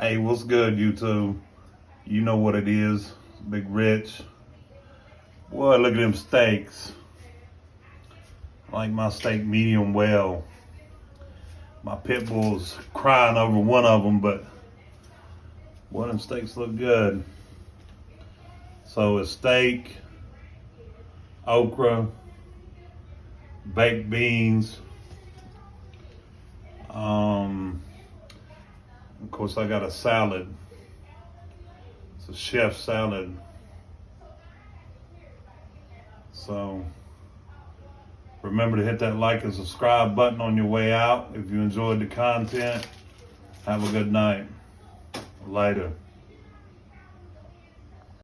Hey, what's good, YouTube? You know what it is, Big Rich. Boy, look at them steaks. I like my steak medium well. My pit bull's crying over one of them, but boy, them steaks look good. So it's steak, okra, baked beans. Of course, I got a salad. It's a chef salad. So remember to hit that like and subscribe button on your way out. If you enjoyed the content, have a good night. Later.